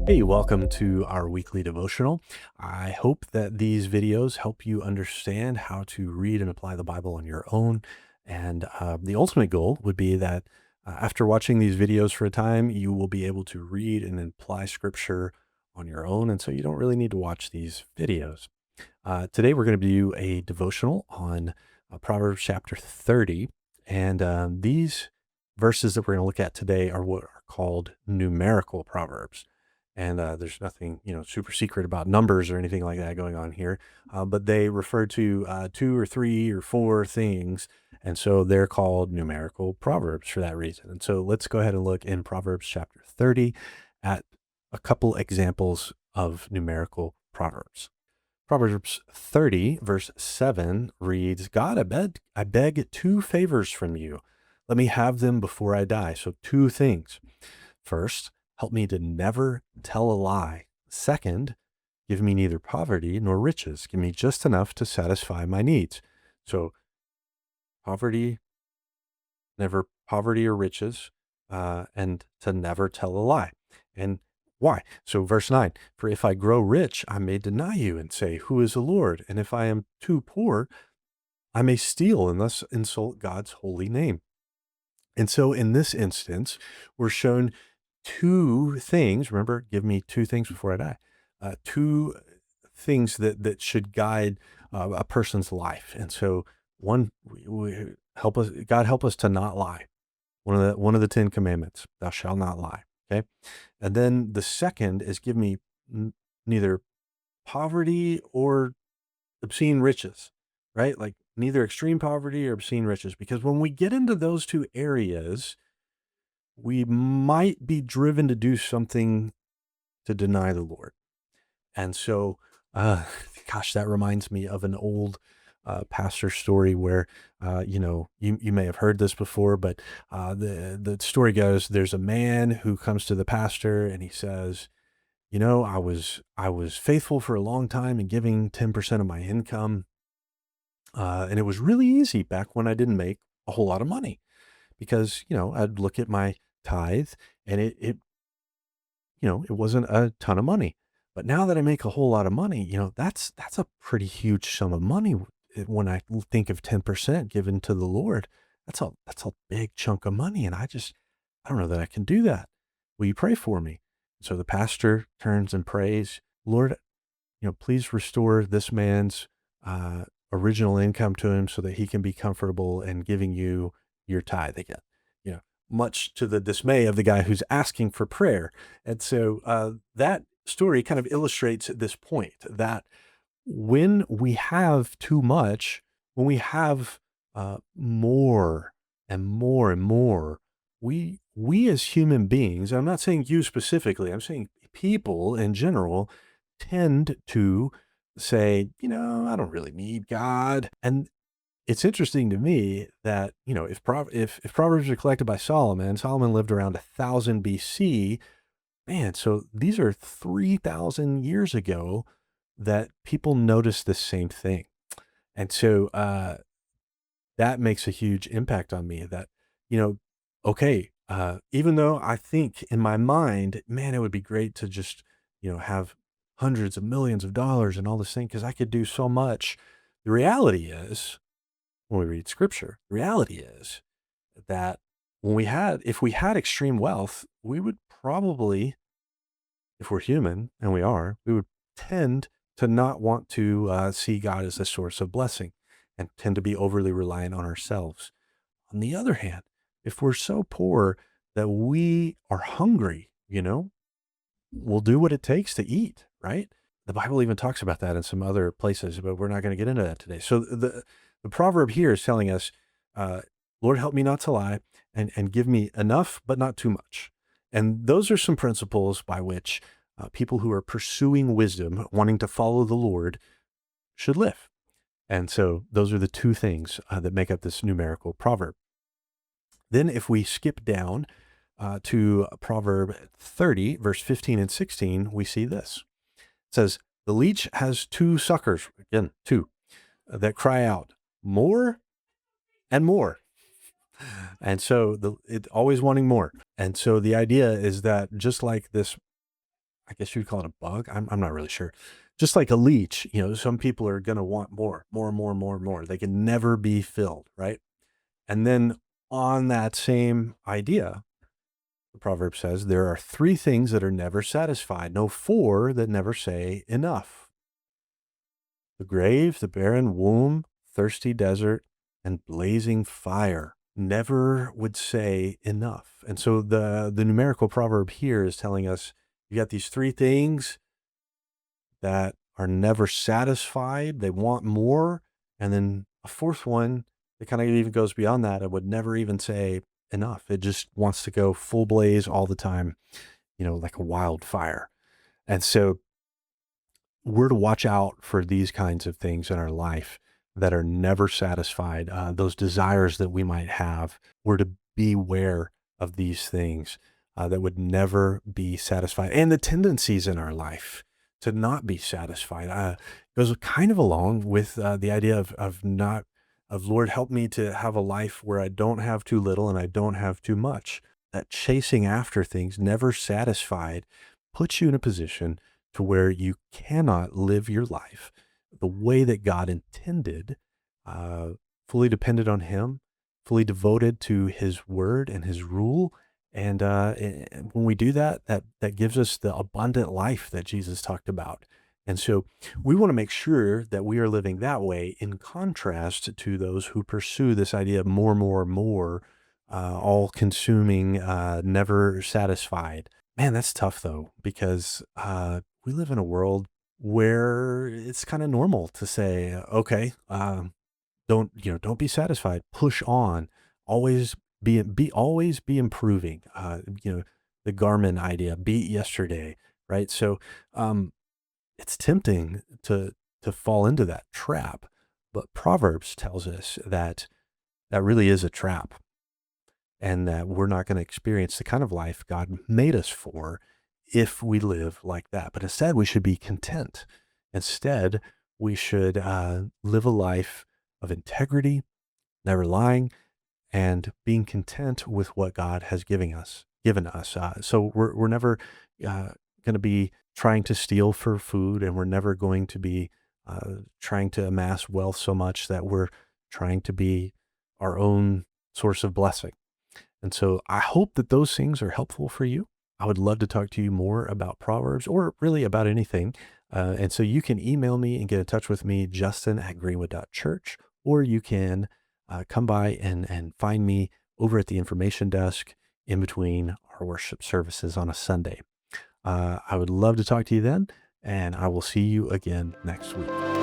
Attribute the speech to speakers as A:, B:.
A: Hey, welcome to our weekly devotional. I hope that these videos help you understand how to read and apply the Bible on your own. And the ultimate goal would be that after watching these videos for a time, you will be able to read and apply scripture on your own. And so you don't really need to watch these videos. Today, we're going to do a devotional on Proverbs chapter 30. And these verses that we're going to look at today are what are called numerical proverbs. And there's nothing, super secret about numbers or anything like that going on here. But they refer to two or three or four things. And so they're called numerical proverbs for that reason. And so let's go ahead and look in Proverbs chapter 30 at a couple examples of numerical proverbs. Proverbs 30, verse 7 reads, God, I beg two favors from you. Let me have them before I die. So two things. First, help me to never tell a lie. Second, give me neither poverty nor riches. Give me just enough to satisfy my needs. So poverty, never poverty or riches, and to never tell a lie. And why? So verse 9, for if I grow rich, I may deny you and say, who is the Lord? And if I am too poor, I may steal and thus insult God's holy name. And so in this instance, we're shown two things. Remember, give me two things before I die. Two things that should guide a person's life. And so one, we help us, God help us to not lie. One of the 10 commandments, thou shalt not lie. Okay. And then the second is give me neither poverty or obscene riches, right? Like neither extreme poverty or obscene riches, because when we get into those two areas, we might be driven to do something to deny the Lord. And so, gosh, that reminds me of an old pastor story where, you may have heard this before, but the story goes, there's a man who comes to the pastor and he says, I was faithful for a long time in giving 10% of my income. And it was really easy back when I didn't make a whole lot of money because, I'd look at my tithe and it wasn't a ton of money. But now that I make a whole lot of money, that's a pretty huge sum of money. When I think of 10% given to the Lord, that's a big chunk of money. And I don't know that I can do that. Will you pray for me? So the pastor turns and prays, Lord, please restore this man's original income to him so that he can be comfortable in giving you your tithe again. Much to the dismay of the guy who's asking for prayer. And so that story kind of illustrates this point that when we have too much, when we have more and more and more, we as human beings, I'm not saying you specifically, I'm saying people in general tend to say, I don't really need God. And it's interesting to me that, if Proverbs are collected by Solomon lived around 1000 BC, man, so these are 3000 years ago that people noticed the same thing. And so that makes a huge impact on me that, okay, even though I think in my mind, man, it would be great to just, have hundreds of millions of dollars and all this thing because I could do so much. The reality is, when we read scripture, the reality is that if we had extreme wealth, we would probably, if we're human, and we would tend to not want to see God as a source of blessing and tend to be overly reliant on ourselves. On the other hand, if we're so poor that we are hungry, we'll do what it takes to eat, right? The Bible even talks about that in some other places, but we're not going to get into that today. So the proverb here is telling us, Lord, help me not to lie and give me enough, but not too much. And those are some principles by which people who are pursuing wisdom, wanting to follow the Lord, should live. And so those are the two things that make up this numerical proverb. Then if we skip down to Proverb 30, verse 15 and 16, we see this. It says, the leech has two suckers, again, two, that cry out, more and more. And so it always wanting more. And so the idea is that just like this I guess you'd call it a bug. I'm not really sure. Just like a leech, some people are going to want more, more, more, more, more. They can never be filled, right? And then on that same idea, the proverb says there are three things that are never satisfied, no four that never say enough: the grave, the barren womb, thirsty desert, and blazing fire. Never would say enough. And so the numerical proverb here is telling us you got these three things that are never satisfied. They want more. And then a fourth one that kind of even goes beyond that. It would never even say enough. It just wants to go full blaze all the time, like a wildfire. And so we're to watch out for these kinds of things in our life that are never satisfied. Those desires that we might have, we're to beware of these things that would never be satisfied, and the tendencies in our life to not be satisfied goes kind of along with the idea of not of Lord, help me to have a life where I don't have too little and I don't have too much. That chasing after things, never satisfied, puts you in a position to where you cannot live your life the way that God intended, uh, fully dependent on Him, fully devoted to His word and His rule. And when we do that, that gives us the abundant life that Jesus talked about. And so we want to make sure that we are living that way in contrast to those who pursue this idea of more, more, more, all consuming, never satisfied. Man, that's tough though, because we live in a world where it's kind of normal to say, okay, don't be satisfied, push on, always always be improving. The Garmin idea, beat yesterday, right? So, it's tempting to fall into that trap, but Proverbs tells us that that really is a trap, and that we're not going to experience the kind of life God made us for if we live like that. But instead, we should be content. Instead, we should live a life of integrity, never lying, and being content with what God has given us. So we're never going to be trying to steal for food, and we're never going to be trying to amass wealth so much that we're trying to be our own source of blessing. And so I hope that those things are helpful for you. I would love to talk to you more about Proverbs or really about anything. And so you can email me and get in touch with me, justin@greenwood.church, or you can come by and find me over at the information desk in between our worship services on a Sunday. I would love to talk to you then, and I will see you again next week.